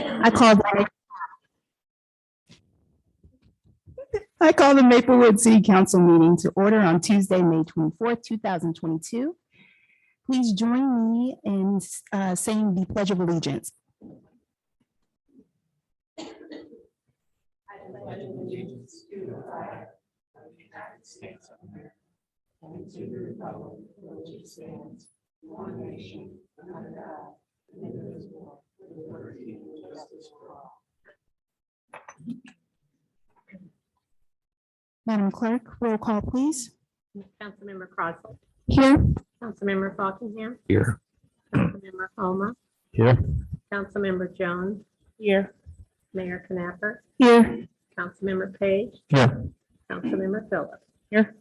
I call the I call the Maplewood City Council meeting to order on Tuesday, May 24th, 2022. Please join me in saying the Pledge of Allegiance. I pledge allegiance to the flag of the United States of America and to the republic for which it stands, one nation, under God, indivisible, with liberty and justice for all. Madam Clerk, roll call, please. Councilmember Croswell, Here. Councilmember Fockingham, Here. Councilmember Homa, Here. Councilmember Jones, Here. Mayor Knapper, Here. Councilmember Page, Here. Councilmember Phillips. Here.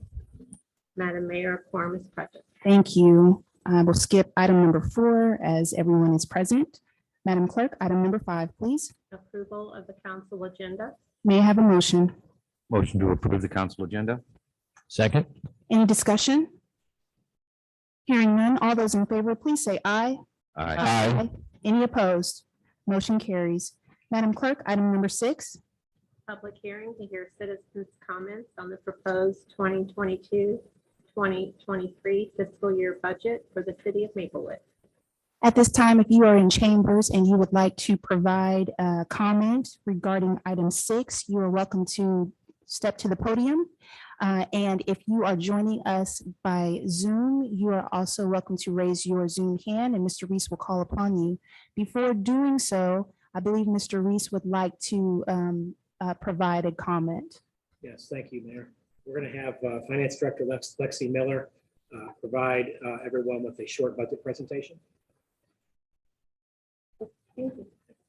Madam Mayor, a quorum is present. Thank you. I will skip item number 4 as everyone is present. Madam Clerk, item number 5, please. Approval of the council agenda. May I have a motion? Motion to approve the council agenda. Second. Any discussion? Hearing none, all those in favor, please say aye. Aye. Any opposed? Motion carries. Madam Clerk, item number 6. Public hearing to hear citizens' comments on the proposed 2022-2023 fiscal year budget for the city of Maplewood. At this time, if you are in chambers and you would like to provide a comment regarding item 6, you are welcome to step to the podium. And if you are joining us by Zoom, you are also welcome to raise your Zoom hand and Mr. Reese will call upon you. Before doing so, I believe Mr. Reese would like to provide a comment. Yes, thank you, Mayor. We're going to have Finance Director Lexi Miller provide everyone with a short budget presentation.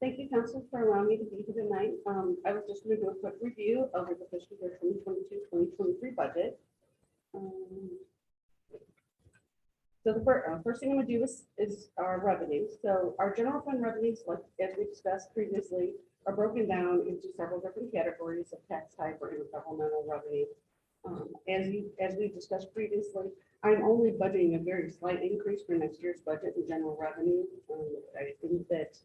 Thank you, Council, for allowing me to be here tonight. I was just going to do a quick review of the fiscal year 2022-2023 budget. So the first thing I'm going to do is our revenues. So our general fund revenues, like as we discussed previously, are broken down into several different categories of tax type or intergovernmental revenue. As we discussed previously, I'm only budgeting a very slight increase for next year's budget in general revenue. I think that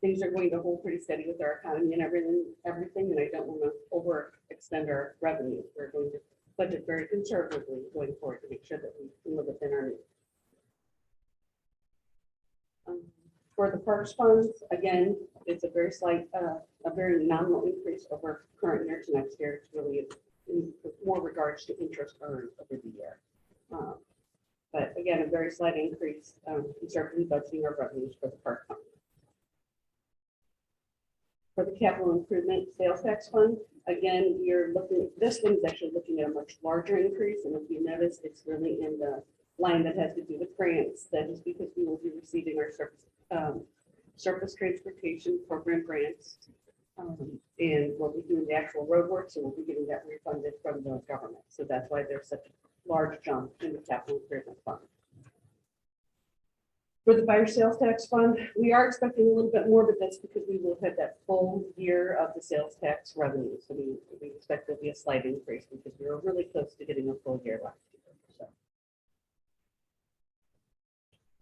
things are going to hold pretty steady with our economy and everything, and I don't want to overextend our revenue. We're going to budget very conservatively going forward to make sure that we can live within our means. For the parks funds, again, it's a very slight, a very nominal increase over current year to next year. It's really in more regards to interest earned over the year. But again, a very slight increase, conservatively budgeting our revenues for the park fund. For the capital improvement sales tax fund, again, this one's actually looking at a much larger increase. And if you notice, it's really in the line that has to do with grants. That is because we will be receiving our surface transportation program grants. And we'll be doing the actual road work, so we'll be getting that refunded from the government. So that's why there's such a large jump in the capital improvement fund. For the buyer sales tax fund, we are expecting a little bit more, but that's because we will have that full year of the sales tax revenue. So we expect there'll be a slight increase because we were really close to getting a full year last year. So.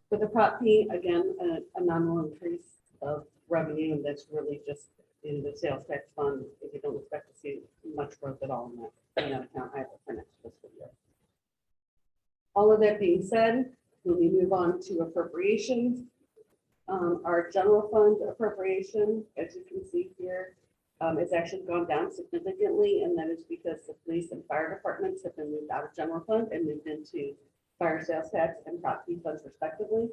For the Prop P, again, a nominal increase of revenue, and that's really just in the sales tax fund. We don't expect to see much growth at all in that account either for next fiscal year. All of that being said, when we move on to appropriations, our general fund appropriation, as you can see here, has actually gone down significantly, and that is because the police and fire departments have been moved out of general fund and moved into fire sales tax and Prop P funds respectively.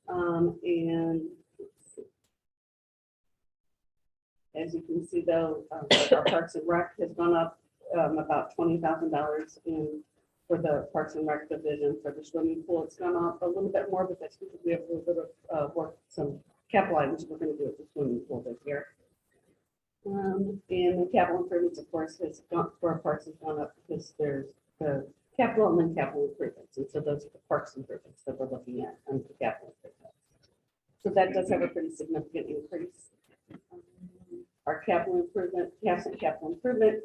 And as you can see, though, our Parks and Rec has gone up about $20,000 for the Parks and Rec division. For the swimming pool, it's gone up a little bit more, but that's because we have a little bit of work, some capital items we're going to do at the swimming pool this year. And the capital improvements, of course, has gone for our parks has gone up because there's the capital and then capital improvements. And so those are the parks improvements that we're looking at under the capital improvements. So that does have a pretty significant increase. Our capital improvement, capital improvement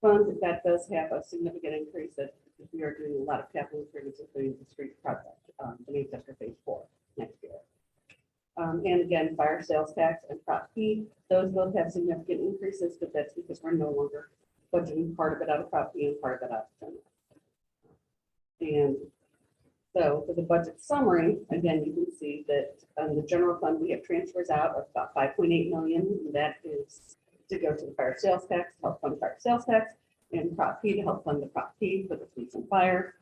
fund, that does have a significant increase that we are doing a lot of capital improvements, including the street project, the Manchester Phase 4 next year. And again, fire sales tax and prop P, those both have significant increases, but that's because we're no longer budgeting part of it out of prop P and part of it out of general. And so for the budget summary, again, you can see that the general fund, we have transfers out of about 5.8 million. And that is to go to the fire sales tax, to help fund fire sales tax, and prop P to help fund the prop P for the police and fire.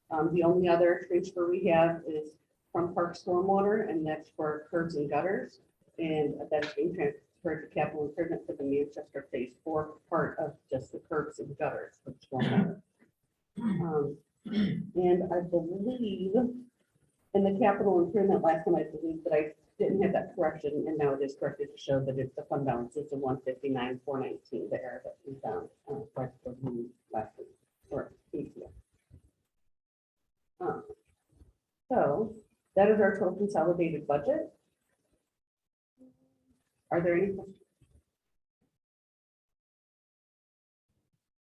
The only other transfer we have is from park stormwater, and that's for curbs and gutters. And that's being transferred to capital improvement for the Manchester Phase 4 part of just the curbs and gutters for the stormwater. And I believe in the capital improvement last time, I believe that I didn't have that correction, and now it is corrected to show that it's the fund balance is the 159,419 there that we found right for the last week or easier. So that is our total consolidated budget. Are there any questions?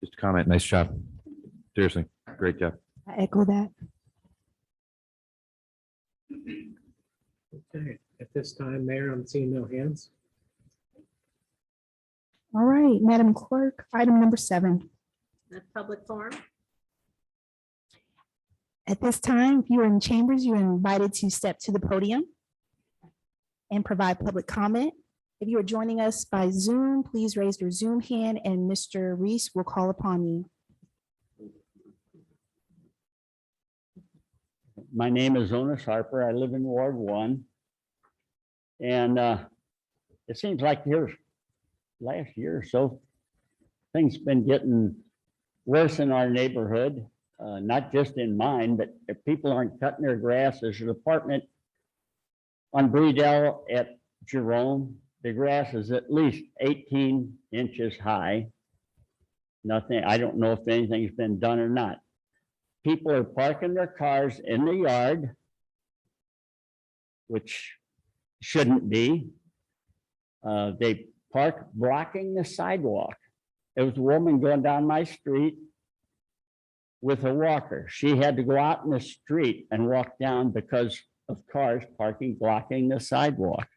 Just a comment. Nice job. Seriously, great job. I echo that. Okay, at this time, Mayor, I'm seeing no hands. All right, Madam Clerk, item number 7. That's public forum. At this time, if you are in chambers, you're invited to step to the podium and provide public comment. If you are joining us by Zoom, please raise your Zoom hand and Mr. Reese will call upon you. My name is Onis Harper. I live in Ward 1. And it seems like last year or so, things been getting worse in our neighborhood, not just in mine, but if people aren't cutting their grass, there's an apartment on Bredell at Jerome. The grass is at least 18 inches high. Nothing, I don't know if anything's been done or not. People are parking their cars in the yard, which shouldn't be. They park blocking the sidewalk. There was a woman going down my street with a walker. She had to go out in the street and walk down because of cars parking, blocking the sidewalk.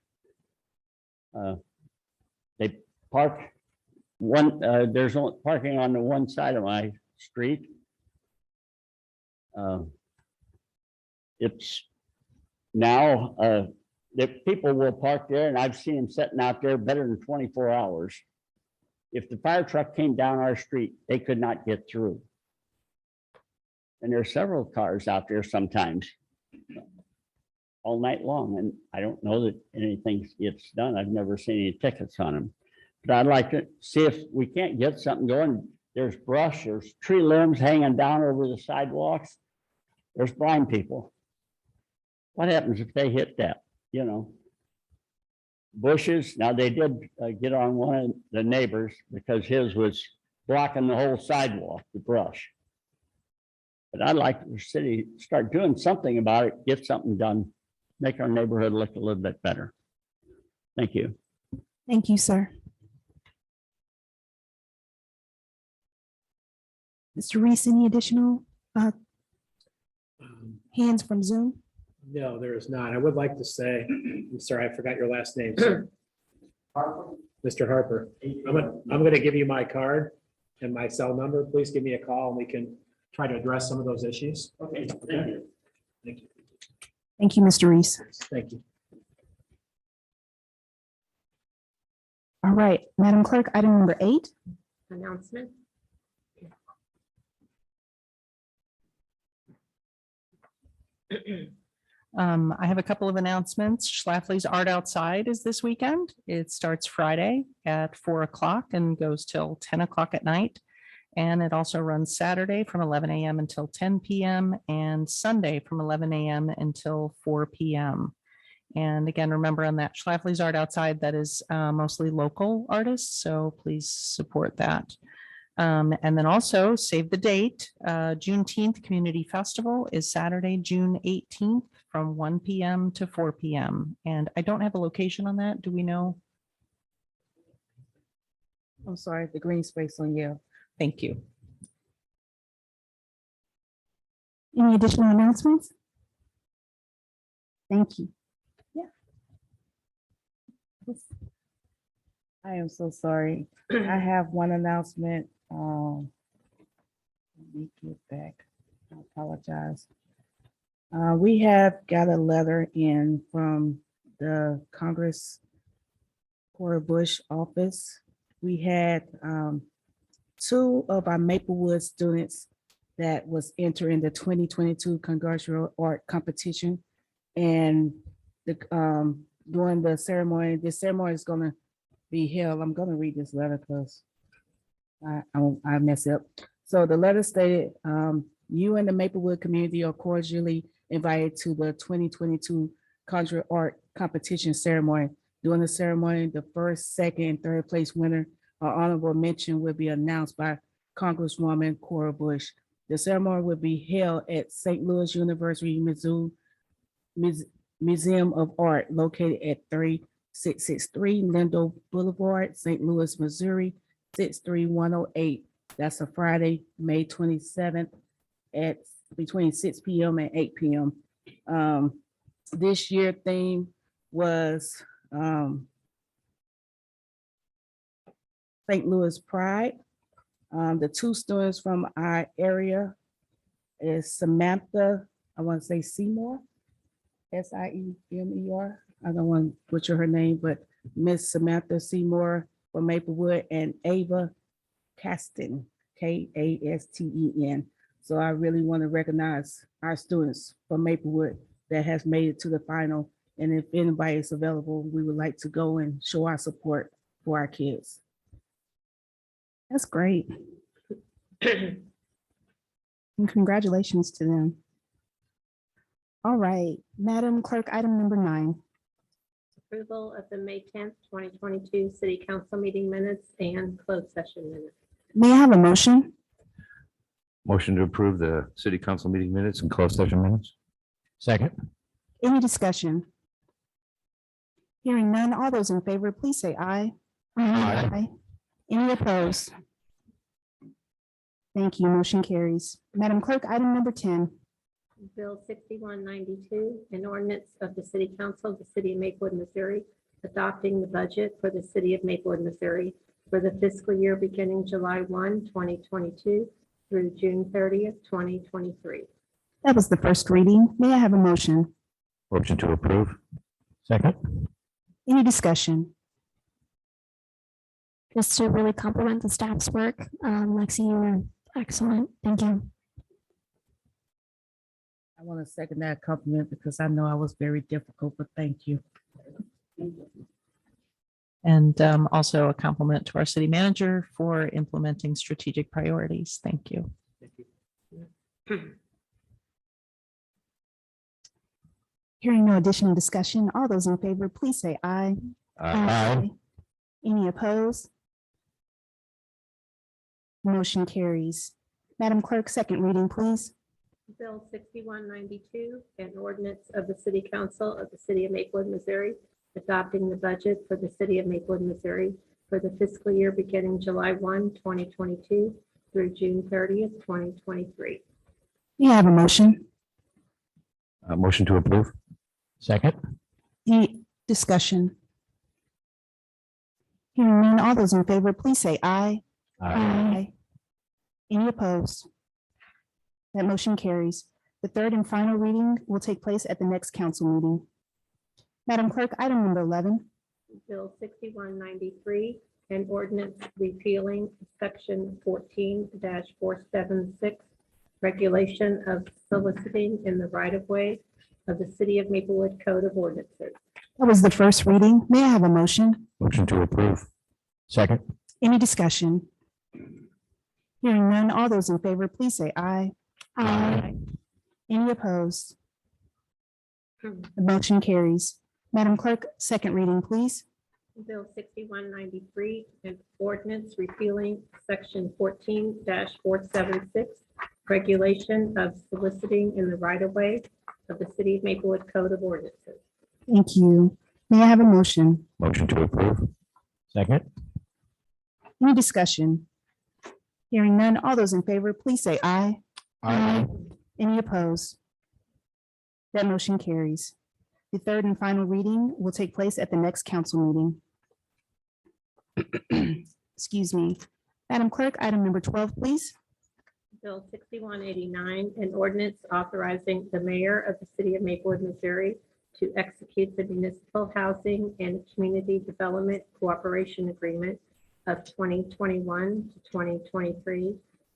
They park there's only parking on the one side of my street. It's now that people will park there, and I've seen them sitting out there better than 24 hours. If the fire truck came down our street, they could not get through. And there are several cars out there sometimes all night long, and I don't know that anything gets done. I've never seen any tickets on them. But I'd like to see if we can't get something going. There's brush, there's tree limbs hanging down over the sidewalks. There's blind people. What happens if they hit that? You know, bushes. Now they did get on one of the neighbors because his was blocking the whole sidewalk, the brush. But I'd like the city to start doing something about it, get something done, make our neighborhood look a little bit better. Thank you. Thank you, sir. Mr. Reese, any additional hands from Zoom? No, there is not. I would like to say, I'm sorry, I forgot your last name, sir. Mr. Harper, I'm gonna give you my card and my cell number. Please give me a call and we can try to address some of those issues. Okay, thank you. Thank you. Thank you, Mr. Reese. Thank you. All right, Madam Clerk, item number 8. Announcement. I have a couple of announcements. Schlafly's Art Outside is this weekend. It starts Friday at 4 o'clock and goes till 10 o'clock at night. And it also runs Saturday from 11 a.m. until 10 p.m. and Sunday from 11 a.m. until 4 p.m. And again, remember on that Schlafly's Art Outside, that is mostly local artists, so please support that. And then also save the date, Juneteenth Community Festival is Saturday, June 18th from 1 p.m. to 4 p.m. And I don't have a location on that. Do we know? I'm sorry, the green space on Yale. Thank you. Any additional announcements? Thank you. I am so sorry. I have one announcement. Let me get back. I apologize. We have got a letter in from the Congress Cora Bush office. We had two of our Maplewood students that was entering the 2022 Congressional Art Competition. And during the ceremony is gonna be held. I'm gonna read this letter because I mess up. So the letter stated, you and the Maplewood community are cordially invited to the 2022 Conjure Art Competition ceremony. During the ceremony, the first, second, and third place winner or honorable mention will be announced by Congresswoman Cora Bush. The ceremony will be held at St. Louis University Museum of Art located at 3663 Lindo Boulevard, St. Louis, Missouri, 63108. That's a Friday, May 27th at between 6 p.m. and 8 p.m. This year theme was St. Louis Pride. The two students from our area is Samantha, I want to say Seymour, Siemer. I don't want to butcher her name, but Miss Samantha Seymour from Maplewood and Ava Kasten, Kasten. So I really want to recognize our students from Maplewood that has made it to the final. And if anybody is available, we would like to go and show our support for our kids. That's great. And congratulations to them. All right, Madam Clerk, item number 9. Approval of the May 10th, 2022 City Council meeting minutes and closed session minutes. May I have a motion? Motion to approve the city council meeting minutes and closed session minutes. Second. Any discussion? Hearing none, all those in favor, please say aye. Aye. Any opposed? Thank you, motion carries. Madam Clerk, item number 10. Bill 6192, an ordinance of the City Council of the City of Maplewood, Missouri, adopting the budget for the City of Maplewood, Missouri for the fiscal year beginning July 1, 2022 through June 30th, 2023. That was the first reading. May I have a motion? Motion to approve. Second. Any discussion? Just to really compliment the staff's work. Lexi, you were excellent. Thank you. I want to second that compliment because I know I was very difficult, but thank you. And also a compliment to our city manager for implementing strategic priorities. Thank you. Hearing no additional discussion, all those in favor, please say aye. Any opposed? Motion carries. Madam Clerk, second reading, please. Bill 6192, an ordinance of the City Council of the City of Maplewood, Missouri, adopting the budget for the City of Maplewood, Missouri for the fiscal year beginning July 1, 2022 through June 30th, 2023. May I have a motion? Motion to approve. Second. Any discussion? Hearing none, all those in favor, please say aye. Aye. Any opposed? That motion carries. The third and final reading will take place at the next council meeting. Madam Clerk, item number 11. Bill 6193, an ordinance repealing section 14-476, regulation of soliciting in the right-of-way of the City of Maplewood Code of Ordinances. That was the first reading. May I have a motion? Motion to approve. Second. Any discussion? Hearing none, all those in favor, please say aye. Any opposed? The motion carries. Madam Clerk, second reading, please. Bill 6193, an ordinance repealing section 14-476, regulation of soliciting in the right-of-way of the City of Maplewood Code of Ordinances. Thank you. May I have a motion? Motion to approve. Second. Any discussion? Hearing none, all those in favor, please say aye. Any opposed? That motion carries. The third and final reading will take place at the next council meeting. Excuse me. Madam Clerk, item number 12, please. Bill 6189, an ordinance authorizing the mayor of the city of Maplewood, Missouri to execute the municipal housing and community development cooperation agreement of 2021 to 2023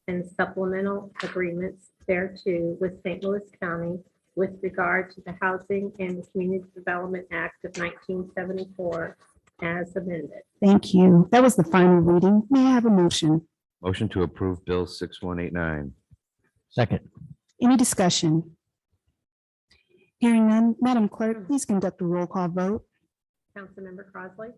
and supplemental agreements thereto with St. Louis County with regard to the Housing and Community Development Act of 1974 as amended. Thank you. That was the final reading. May I have a motion? Motion to approve Bill 6189. Second. Any discussion? Hearing none, Madam Clerk, please conduct a roll call vote. Councilmember Crossley,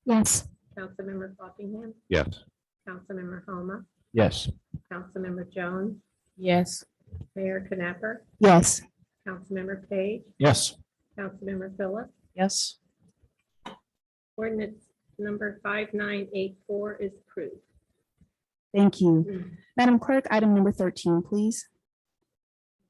Yes. Councilmember Fockingham, Yes. Councilmember Homa, Yes. Councilmember Jones, Yes. Mayor Knapper, Yes. Councilmember Page, Yes. Councilmember Phillips. Yes. Ordinance number 5984 is approved. Thank you. Madam Clerk, item number 13, please.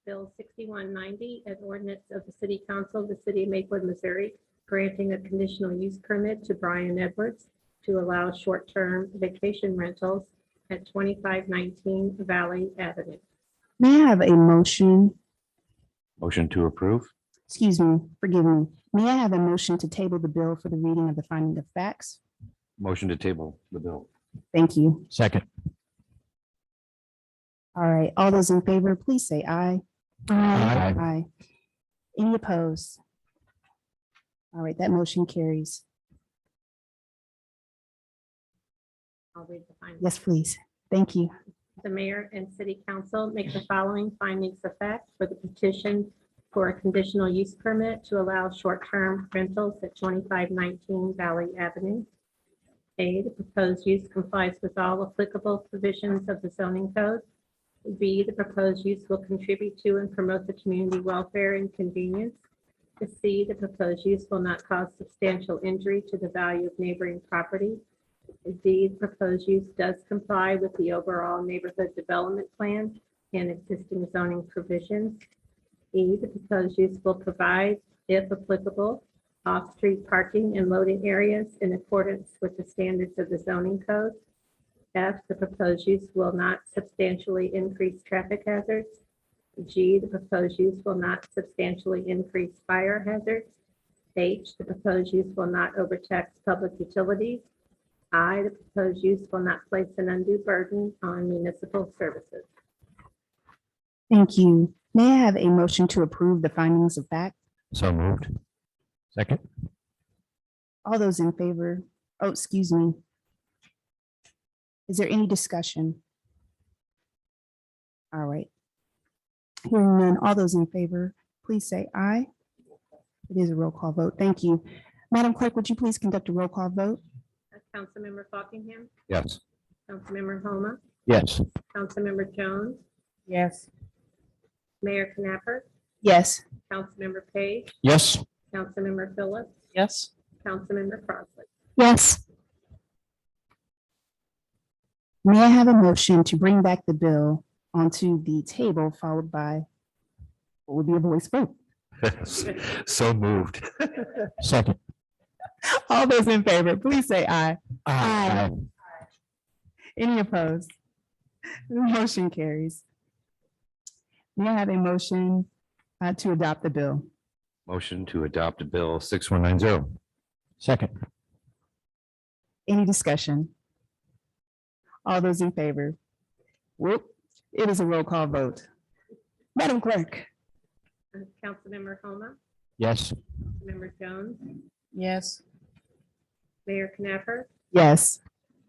Bill 6190, an ordinance of the City Council of the City of Maplewood, Missouri, granting a conditional use permit to Brian Edwards to allow short-term vacation rentals at 2519 Valley Avenue. May I have a motion? Motion to approve. Excuse me, forgive me. May I have a motion to table the bill for the reading of the finding of facts? Motion to table the bill. Thank you. Second. All right, all those in favor, please say aye. Aye. Aye. Any opposed? All right, that motion carries. I'll read the findings. Yes, please. Thank you. The mayor and city council make the following findings of fact for the petition for a conditional use permit to allow short-term rentals at 2519 Valley Avenue. A, the proposed use complies with all applicable provisions of the zoning code. B, the proposed use will contribute to and promote the community welfare and convenience. C, the proposed use will not cause substantial injury to the value of neighboring property. D, the proposed use does comply with the overall neighborhood development plan and existing zoning provisions. E, the proposed use will provide, if applicable, off-street parking and loading areas in accordance with the standards of the zoning code. F, the proposed use will not substantially increase traffic hazards. G, the proposed use will not substantially increase fire hazards. H, the proposed use will not overtax public utilities. I, the proposed use will not place an undue burden on municipal services. Thank you. May I have a motion to approve the findings of fact? So moved. Second. All those in favor? Oh, excuse me. Is there any discussion? All right. Hearing none, all those in favor, please say aye. It is a roll call vote. Thank you. Madam Clerk, would you please conduct a roll call vote? Councilmember Fockingham, Yes. Councilmember Homa, Yes. Councilmember Jones, Yes. Mayor Knapper, Yes. Councilmember Page, Yes. Councilmember Phillips, Yes. Councilmember Crossley. Yes. May I have a motion to bring back the bill onto the table, followed by what would be a voice vote? So moved. Second. All those in favor, please say aye. Aye. Any opposed? The motion carries. May I have a motion to adopt the bill? Motion to adopt Bill 6190. Second. Any discussion? All those in favor? Whoop, it is a roll call vote. Madam Clerk? Councilmember Homa, Yes. Councilmember Jones, Yes. Mayor Knapper, Yes.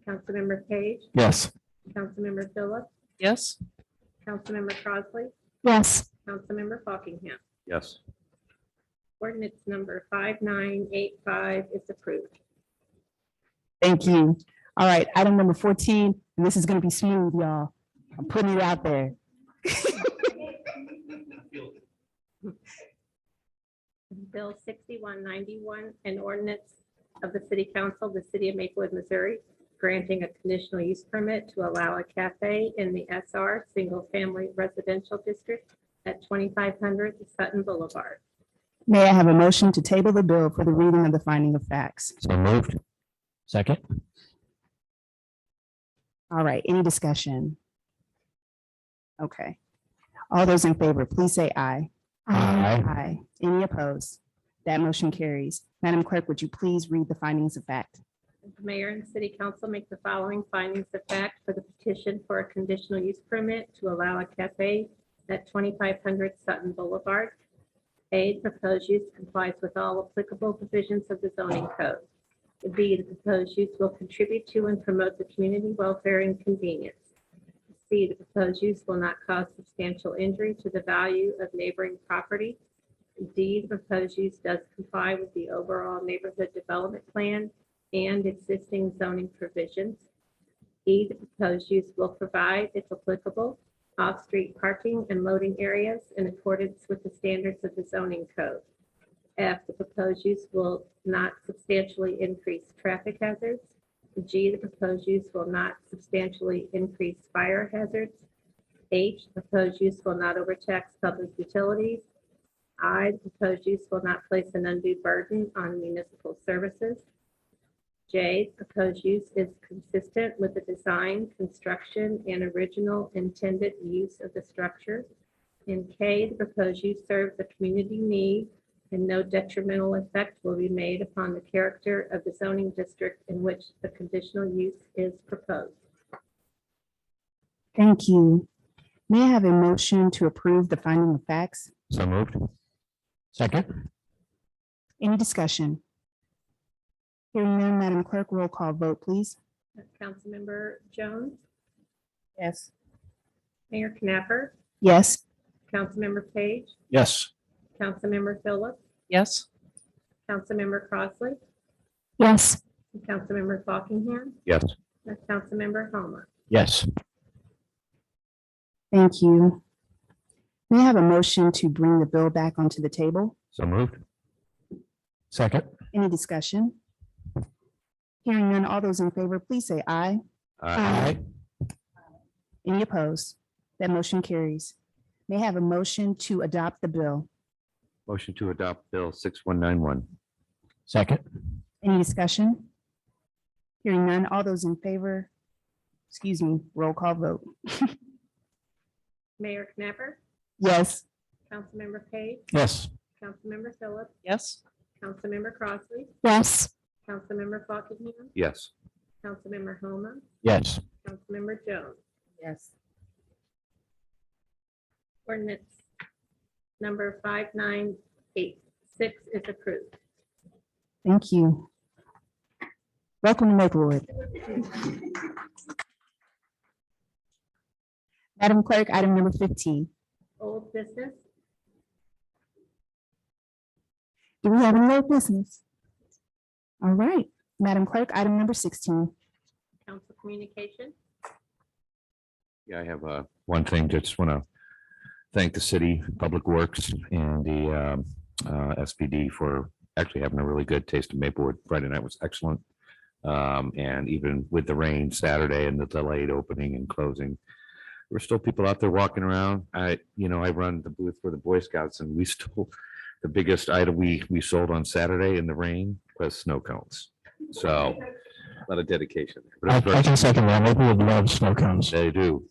Councilmember Page, Yes. Councilmember Phillips, Yes. Councilmember Crossley, Yes. Councilmember Fockingham. Yes. Ordinance number 5985 is approved. Thank you. All right, item number 14, and this is gonna be smooth, y'all. I'm putting it out there. Bill 6191, an ordinance of the City Council of the City of Maplewood, Missouri, granting a conditional use permit to allow a cafe in the SR Single Family Residential District at 2500 Sutton Boulevard. May I have a motion to table the bill for the reading of the finding of facts? So moved. Second. All right, any discussion? Okay. All those in favor, please say aye. Aye. Any opposed? That motion carries. Madam Clerk, would you please read the findings of fact? The mayor and city council make the following findings of fact for the petition for a conditional use permit to allow a cafe at 2500 Sutton Boulevard. A, the proposed use complies with all applicable provisions of the zoning code. B, the proposed use will contribute to and promote the community welfare and convenience. C, the proposed use will not cause substantial injury to the value of neighboring property. D, the proposed use does comply with the overall neighborhood development plan and existing zoning provisions. E, the proposed use will provide, if applicable, off-street parking and loading areas in accordance with the standards of the zoning code. F, the proposed use will not substantially increase traffic hazards. G, the proposed use will not substantially increase fire hazards. H, the proposed use will not overtax public utilities. I, the proposed use will not place an undue burden on municipal services. J, the proposed use is consistent with the design, construction, and original intended use of the structure. And K, the proposed use serves a community need and no detrimental effect will be made upon the character of the zoning district in which the conditional use is proposed. Thank you. May I have a motion to approve the finding of facts? So moved. Second. Any discussion? Hearing none, Madam Clerk, roll call vote, please. Councilmember Jones, Yes. Mayor Knapper, Yes. Councilmember Page, Yes. Councilmember Phillips, Yes. Councilmember Crossley, Yes. and Councilmember Fockingham, Yes. and Councilmember Homa. Yes. Thank you. May I have a motion to bring the bill back onto the table? So moved. Second. Any discussion? Hearing none, all those in favor, please say aye. Aye. Any opposed? That motion carries. May I have a motion to adopt the bill? Motion to adopt Bill 6191. Second. Any discussion? Hearing none, all those in favor, excuse me, roll call vote. Mayor Knapper, Yes. Councilmember Page, Yes. Councilmember Phillips, Yes. Councilmember Crossley, Yes. Councilmember Fockingham, Yes. Councilmember Homa, Yes. Councilmember Jones. Yes. Ordinance number 5986 is approved. Thank you. Welcome to Maplewood. Madam Clerk, item number 15. Old business, Do we have any old business? All right, Madam Clerk, item number 16. council communication. Yeah, I have one thing. Just want to thank the city, Public Works, and the SPD for actually having a really good taste of Maplewood. Friday night was excellent. And even with the rain Saturday and the delayed opening and closing, there were still people out there walking around. I run the booth for the Boy Scouts, and we still, the biggest item we sold on Saturday in the rain was snow cones. So a lot of dedication. But it was very- I can second that. Maplewood loves snow cones. They do.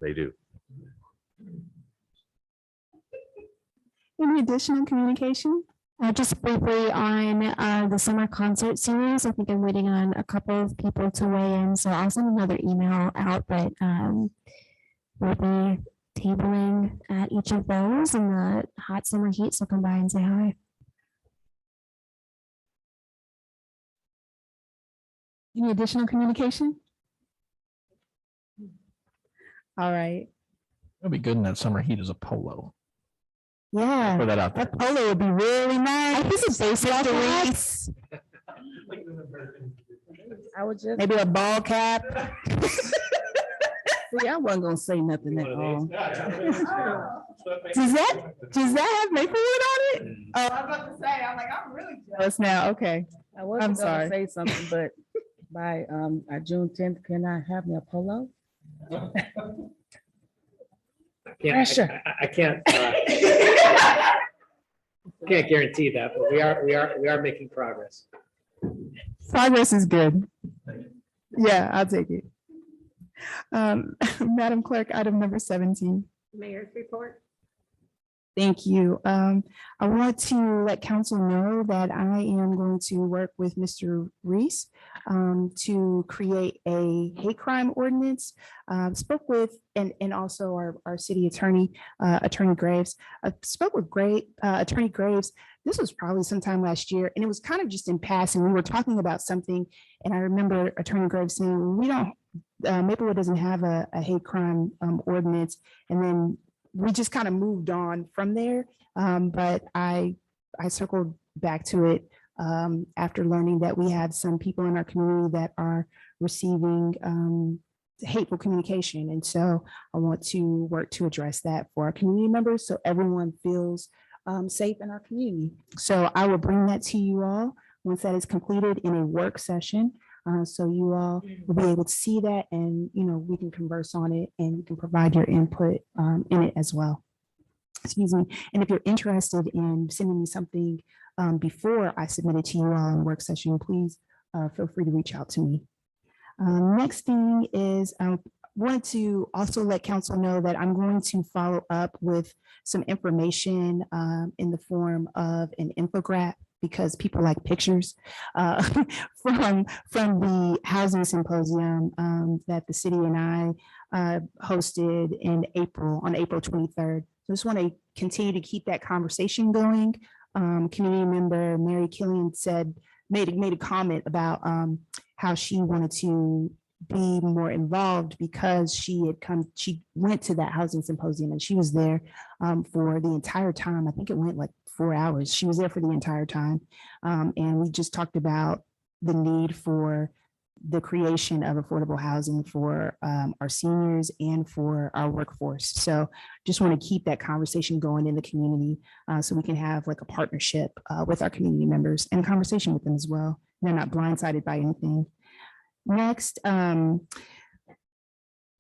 They do. Any additional communication? Just briefly on the summer concert series, I think I'm waiting on a couple of people to weigh in, so I'll send another email out, but we'll be tabling at each of those in the hot summer heat, so come by and say hi. Any additional communication? All right, It'll be good in that summer heat as a polo. yeah, Put that out there. that polo would be really nice. I think it's baseball Reese, I would just, maybe a ball cap. see, I wasn't gonna say nothing at all. Does that have Maplewood on it? Oh, I was about to say, I'm like, I'm really jealous now. Okay. I wasn't sorry. gonna say something, but by June 10th, can I have me a polo? Yeah, Pressure. I can't. Can't guarantee that, but we are making progress. Progress is good. Yeah, I'll take it. Madam Clerk, item number 17. Mayor's report. Thank you. I want to let council know that I am going to work with Mr. Reese to create a hate crime ordinance. Spoke with, and also our city attorney, Attorney Graves. I spoke with Attorney Graves. This was probably sometime last year, and it was kind of just in passing. We were talking about something, and I remember Attorney Graves saying, we don't, Maplewood doesn't have a hate crime ordinance. And then we just kind of moved on from there. But I circled back to it after learning that we have some people in our community that are receiving hateful communication. And so I want to work to address that for our community members so everyone feels safe in our community. So I will bring that to you all once that is completed in a work session. So you all will be able to see that, and we can converse on it, and you can provide your input in it as well. Excuse me. And if you're interested in sending me something before I submit it to you all in work session, please feel free to reach out to me. Next thing is I wanted to also let council know that I'm going to follow up with some information in the form of an infographic, because people like pictures from the housing symposium that the city and I hosted in April, on April 23rd. So I just want to continue to keep that conversation going. Community member Mary Killian made a comment about how she wanted to be more involved because she went to that housing symposium and she was there for the entire time. I think it went like 4 hours. She was there for the entire time. And we just talked about the need for the creation of affordable housing for our seniors and for our workforce. So just want to keep that conversation going in the community so we can have like a partnership with our community members and conversation with them as well. They're not blindsided by anything. Next,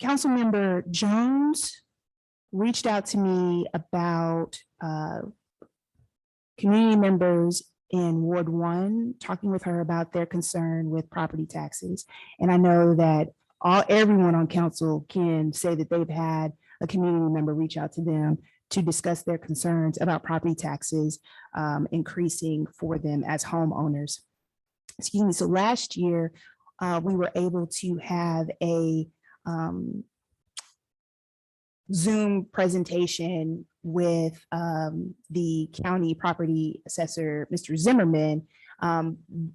Councilmember Jones reached out to me about community members in Ward 1, talking with her about their concern with property taxes. And I know that everyone on council can say that they've had a community member reach out to them to discuss their concerns about property taxes increasing for them as homeowners. Excuse me. So last year, we were able to have a Zoom presentation with the county property assessor, Mr. Zimmerman.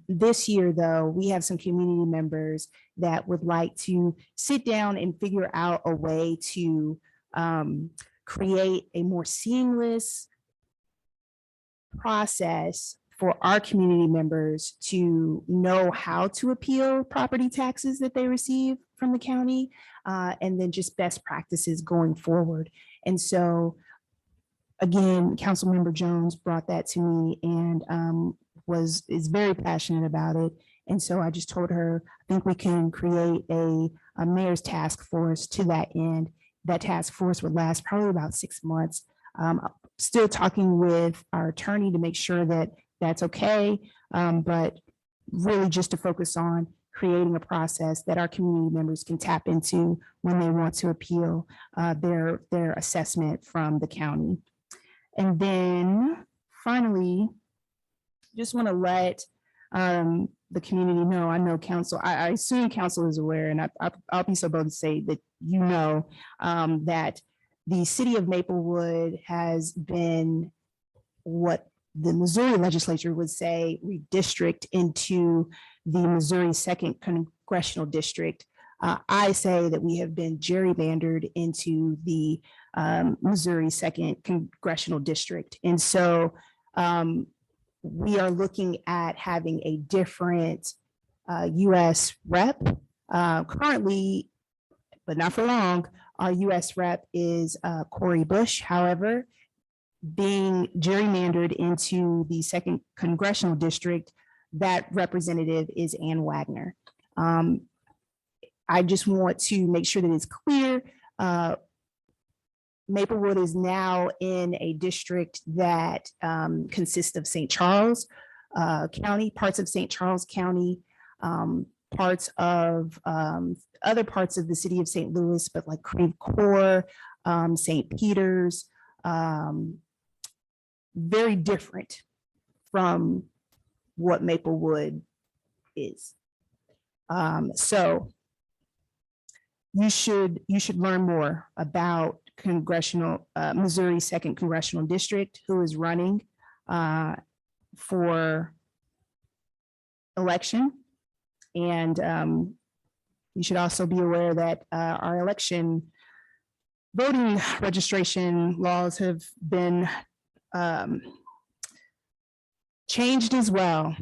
This year, though, we have some community members that would like to sit down and figure out a way to create a more seamless process for our community members to know how to appeal property taxes that they receive from the county, and then just best practices going forward. And so, again, Councilmember Jones brought that to me and is very passionate about it. And so I just told her, I think we can create a mayor's task force to that end. That task force would last probably about 6 months. Still talking with our attorney to make sure that that's okay, but really just to focus on creating a process that our community members can tap into when they want to appeal their assessment from the county. And then finally, just want to let the community know, I know council, I assume council is aware, and I'll be so bold to say that that the city of Maplewood has been what the Missouri legislature would say redistrict into the Missouri 2nd Congressional District. I say that we have been gerrymandered into the Missouri 2nd Congressional District. And so we are looking at having a different US rep. Currently, but not for long, our US rep is Corey Bush. However, being gerrymandered into the 2nd Congressional District, that representative is Ann Wagner. I just want to make sure that it's clear Maplewood is now in a district that consists of St. Charles County, parts of St. Charles County, parts of other parts of the city of St. Louis, but like Creve Coeur, St. Peter's, very different from what Maplewood is. So you should learn more about Missouri Second Congressional District, who is running for election. And you should also be aware that our election voting registration laws have been changed as well.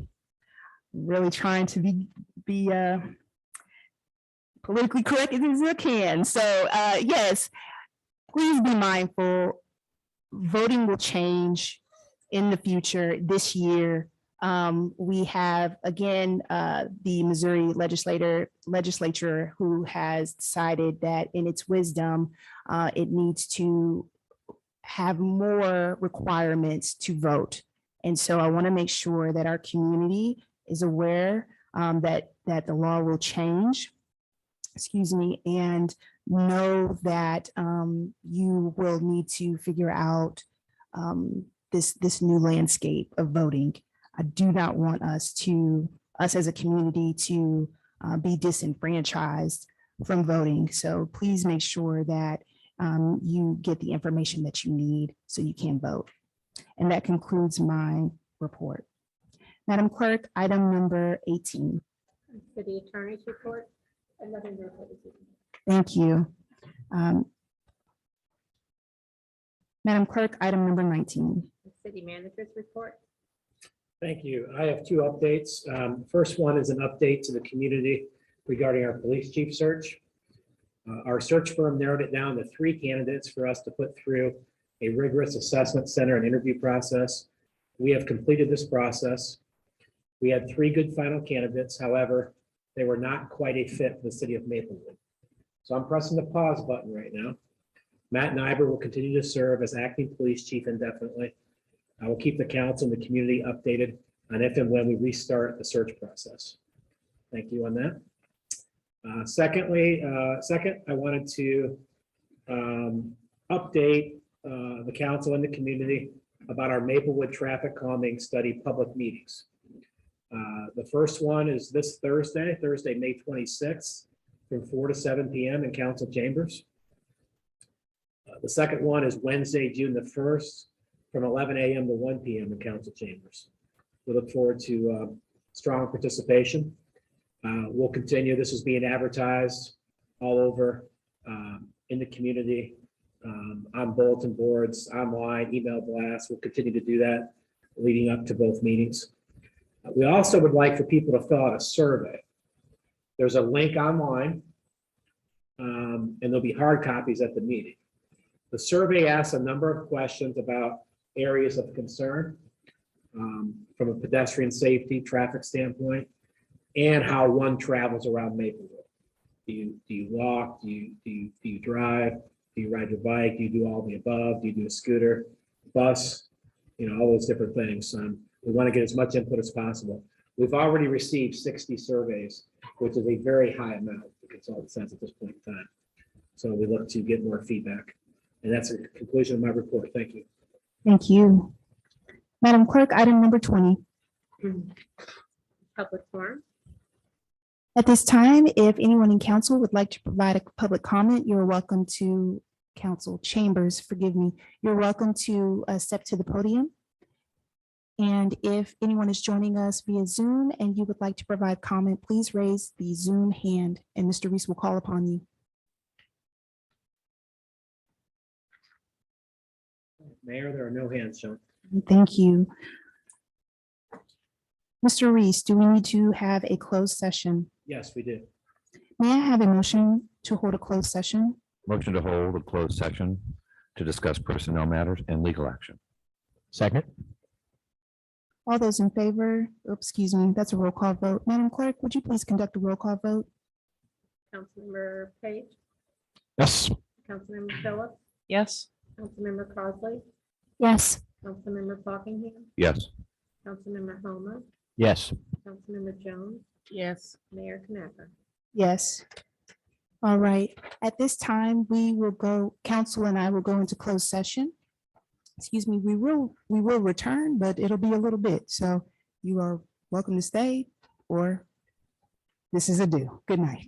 Really trying to be politically correct as I can. So yes, please be mindful. Voting will change in the future this year. We have, again, the Missouri legislature who has decided that in its wisdom, it needs to have more requirements to vote. And so I want to make sure that our community is aware that the law will change, and know that you will need to figure out this new landscape of voting. I do not want us as a community to be disenfranchised from voting. So please make sure that you get the information that you need so you can vote. And that concludes my report. Madam Clerk, item number 18. City Attorney's report. Another report. Thank you. Madam Clerk, item number 19. City Manager's report. Thank you. I have two updates. First one is an update to the community regarding our police chief search. Our search firm narrowed it down to 3 candidates for us to put through a rigorous assessment center and interview process. We have completed this process. We had 3 good final candidates. However, they were not quite a fit for the city of Maplewood. So I'm pressing the pause button right now. Matt Nyber will continue to serve as acting police chief indefinitely. I will keep the council and the community updated on if and when we restart the search process. Thank you on that. Second, I wanted to update the council and the community about our Maplewood traffic calming study public meetings. The first one is this Thursday, May 26th, from 4 to 7 p.m. in council chambers. The second one is Wednesday, June the 1st, from 11 a.m. to 1 p.m. in council chambers. We look forward to strong participation. We'll continue. This is being advertised all over in the community, on bulletin boards, online, email blasts. We'll continue to do that leading up to both meetings. We also would like for people to fill out a survey. There's a link online, and there'll be hard copies at the meeting. The survey asks a number of questions about areas of concern from a pedestrian safety, traffic standpoint, and how one travels around Maplewood. Do you walk? Do you drive? Do you ride your bike? Do you do all the above? Do you do a scooter, bus? All those different things. We want to get as much input as possible. We've already received 60 surveys, which is a very high amount, the consultant says at this point in time. So we look to get more feedback. And that's the conclusion of my report. Thank you. Thank you. Madam Clerk, item number 20. Public forum. At this time, if anyone in council would like to provide a public comment, you're welcome to council chambers, forgive me. You're welcome to step to the podium. And if anyone is joining us via Zoom and you would like to provide comment, please raise the Zoom hand and Mr. Reese will call upon you. Mayor, there are no hands shown. Thank you. Mr. Reese, do we need to have a closed session? Yes, we do. May I have a motion to hold a closed session? Motion to hold a closed session to discuss personnel matters and legal action. Second. All those in favor, excuse me, that's a roll call vote. Madam Clerk, would you please conduct a roll call vote? Councilmember Page, Yes. Councilmember Phillips, Yes. Councilmember Crossley, Yes. Councilmember Fockingham, Yes. Councilmember Homa, Yes. Councilmember Jones, Yes. Mayor Knapper. Yes. All right. At this time, we will go, council and I will go into closed session. Excuse me, we will return, but it'll be a little bit. So you are welcome to stay or this is a do. Good night.